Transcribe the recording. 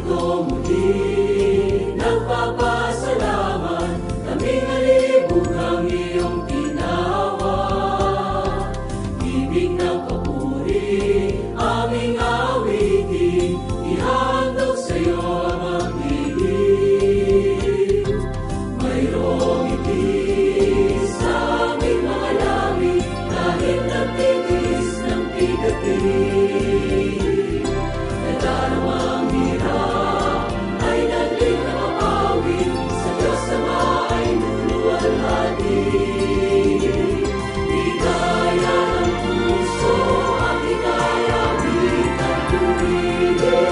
ko muli nagpapasalamat, kaming halibughang iyong ginawa. Ibig ng papuri, aming awitin, ihandog sa'yo ang pag-ibig. Mayroong ibig sa aming mga langit, kahit nagtitis ng bigatin. Nagdaramang hirap ay naglik na mapawi, sa Diyos Ama ay luluwalhati. Ligaya ng puso ang ika'y awit at tuwid.